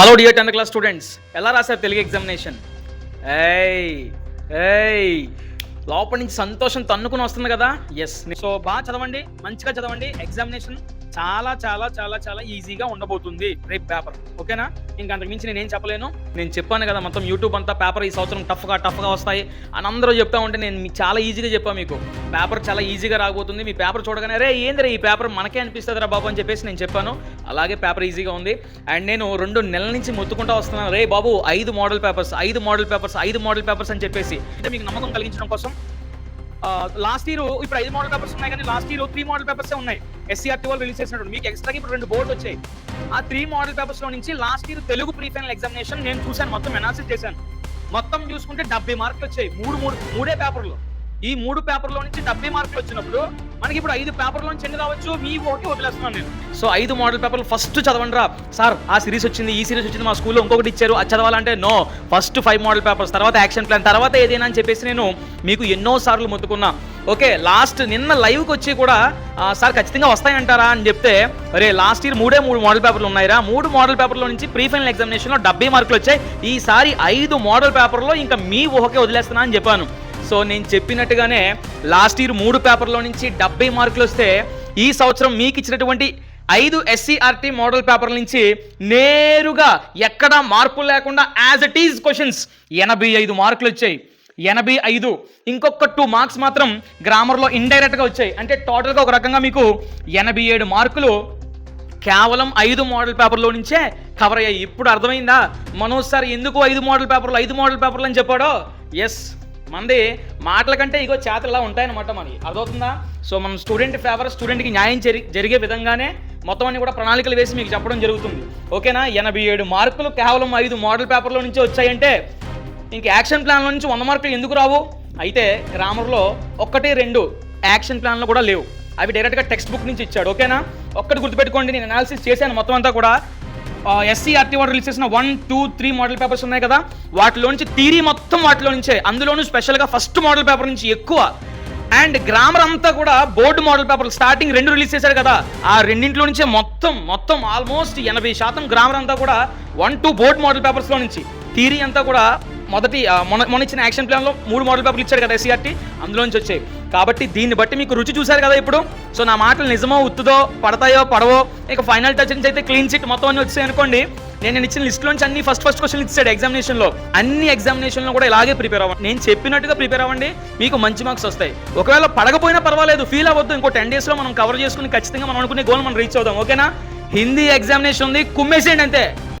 Hello dear 10th class students, ఎలా రాశారు Telugu examination? ఏయ్ ఏయ్ లోపల నుంచి సంతోషం తన్నుకుని వస్తుంది కదా. ఎస్, సో బాగా చదవండి, మంచిగా చదవండి. ఎగ్జామినేషన్ చాలా చాలా చాలా చాలా ఈజీగా ఉండబోతుంది రేపు పేపర్. ఓకేనా? ఇంకా అంతకు మించి నేనేం చెప్పలేను. నేను చెప్పాను కదా, మొత్తం యూట్యూబ్ అంతా పేపర్ ఈ సంవత్సరం టఫ్గా వస్తాయి అని అందరూ చెప్తా ఉంటే నేను మీకు చాలా ఈజీగా చెప్పాను. మీకు పేపర్ చాలా ఈజీగా రాబోతుంది. మీ పేపర్ చూడగానే రే ఏందిరా ఈ పేపర్ మనకే అనిపిస్తుందిరా బాబు అని చెప్పేసి నేను చెప్పాను. అలాగే పేపర్ ఈజీగా ఉంది. అండ్ నేను 2 నెలల నుంచి మొత్తుకుంటూ వస్తున్నాను, రే బాబు 5 మోడల్ పేపర్స్ అని చెప్పేసి. అంటే మీకు నమ్మకం కలిగించడం కోసం లాస్ట్ ఇయర్ ఇప్పుడు 5 మోడల్ పేపర్స్ ఉన్నాయి, కానీ లాస్ట్ ఇయర్ 3 మోడల్ పేపర్సే ఉన్నాయి. SCRT వాళ్ళు రిలీజ్ చేసినట్టు మీకు ఎక్స్ట్రాకి ఇప్పుడు 2 బోర్డు వచ్చాయి. ఆ 3 మోడల్ పేపర్స్ లో నుంచి last year Telugu pre final examination నేను చూశాను, మొత్తం అనాలిసిస్ చేశాను. మొత్తం చూసుకుంటే 70 మార్కులు వచ్చాయి. మూడే పేపర్లు. ఈ 3 పేపర్లో నుంచి 70 మార్కులు వచ్చినప్పుడు మనకి ఇప్పుడు 5 పేపర్లో నుంచి ఎన్ని రావచ్చు? మీ ఒకటి వదిలేస్తున్నాను నేను. సో 5 మోడల్ పేపర్లు ఫస్ట్ చదవండి రా సార్. ఆ సిరీస్ వచ్చింది, ఈ సిరీస్ వచ్చింది, మా స్కూల్లో ఇంకొకటి ఇచ్చారు, అది చదవాలంటే నో. ఫస్ట్ 5 మోడల్ పేపర్స్, తర్వాత యాక్షన్ ప్లాన్, తర్వాత ఏదైనా అని చెప్పేసి నేను మీకు ఎన్నో సార్లు మొత్తుకున్నా. ఓకే, లాస్ట్ నిన్న లైవ్కి వచ్చి కూడా సార్ ఖచ్చితంగా వస్తాయంటారా అని చెప్తే, అరే లాస్ట్ ఇయర్ 3 మోడల్ పేపర్లు ఉన్నాయిరా. 3 మోడల్ పేపర్లో నుంచి ప్రీ ఫైనల్ ఎగ్జామినేషన్లో 70 మార్కులు వచ్చాయి. ఈసారి 5 మోడల్ పేపర్లో ఇంకా మీ ఊహకే వదిలేస్తున్నా అని చెప్పాను. సో నేను చెప్పినట్టుగానే లాస్ట్ ఇయర్ 3 పేపర్లో నుంచి 70 మార్కులు వస్తే ఈ సంవత్సరం మీకు ఇచ్చినటువంటి 5 SCRT మోడల్ పేపర్ల నుంచి నేరుగా ఎక్కడా మార్పులు లేకుండా యాజ్ ఇట్ ఈజ్ క్వశ్చన్స్ 85 మార్కులు వచ్చాయి. 85. ఇంకొక 2 మార్క్స్ మాత్రం గ్రామర్లో ఇండైరెక్ట్గా వచ్చాయి. అంటే టోటల్గా ఒక రకంగా మీకు 87 మార్కులు కేవలం 5 మోడల్ పేపర్లో నుంచే కవర్ అయ్యాయి. ఇప్పుడు అర్థమైందా మనోజ్ సార్ ఎందుకు 5 మోడల్ పేపర్లు అని చెప్పాడో? ఎస్, మనది మాటల కంటే ఇగో చేతలు ఇలా ఉంటాయన్నమాట. మనకి అర్థమవుతుందా? సో మనం స్టూడెంట్కి న్యాయం జరిగే విధంగానే మొత్తం అన్ని కూడా ప్రణాళికలు వేసి మీకు చెప్పడం జరుగుతుంది. ఓకేనా? 87 మార్కులు కేవలం 5 మోడల్ పేపర్లో నుంచే వచ్చాయంటే ఇంక యాక్షన్ ప్లాన్లో నుంచి 100 మార్కులు ఎందుకు రావు? అయితే గ్రామర్లో 1-2 యాక్షన్ ప్లాన్లో కూడా లేవు, అవి డైరెక్ట్గా టెక్స్ట్ బుక్ నుంచి ఇచ్చాడు. ఓకేనా? ఒక్కటి గుర్తుపెట్టుకోండి, నేను అనాలిసిస్ చేశాను మొత్తం అంతా కూడా. SCRT వాడు రిలీజ్ చేసిన 1, 2, 3 మోడల్ పేపర్స్ ఉన్నాయి కదా, వాటిలోంచి థియరీ మొత్తం వాటిలో నుంచే, అందులోనూ స్పెషల్గా ఫస్ట్ మోడల్ పేపర్ నుంచి ఎక్కువ. అండ్ గ్రామర్ అంతా కూడా బోర్డు మోడల్ పేపర్లు స్టార్టింగ్ 2 రిలీజ్ చేశారు కదా, ఆ రెండింటిలో నుంచే మొత్తం ఆల్మోస్ట్ 80% గ్రామర్ అంతా కూడా 1, 2 బోర్డు మోడల్ పేపర్స్లో నుంచి. థియరీ అంతా కూడా మొన్న ఇచ్చిన యాక్షన్ ప్లాన్లో 3 మోడల్ పేపర్లు ఇచ్చాడు కదా SCRT, అందులో నుంచి వచ్చాయి. కాబట్టి దీన్ని బట్టి మీకు రుచి చూశారు కదా ఇప్పుడు. సో నా మాటలు నిజమో ఉత్తుదో, పడతాయో పడవో, ఇక ఫైనల్ టచ్ నుంచి అయితే క్లీన్ చిట్ మొత్తం అన్ని వచ్చాయి అనుకోండి. నేను ఇచ్చిన లిస్ట్లోంచి అన్ని ఫస్ట్ క్వశ్చన్లు ఇచ్చాడు ఎగ్జామినేషన్లో. అన్ని ఎగ్జామినేషన్లో కూడా ఇలాగే ప్రిపేర్ అవ్వండి, నేను చెప్పినట్టుగా ప్రిపేర్ అవ్వండి, మీకు మంచి మార్క్స్ వస్తాయి. ఒకవేళ పడకపోయినా పర్వాలేదు, ఫీల్ అవ్వద్దు. ఇంకో 10 డేస్లో మనం కవర్ చేసుకుని ఖచ్చితంగా మనం అనుకునే గోల్ మనం రీచ్ అవుదాం. ఓకేనా? హిందీ ఎగ్జామినేషన్ ఉంది, కుమ్మేసేయండి అంతే.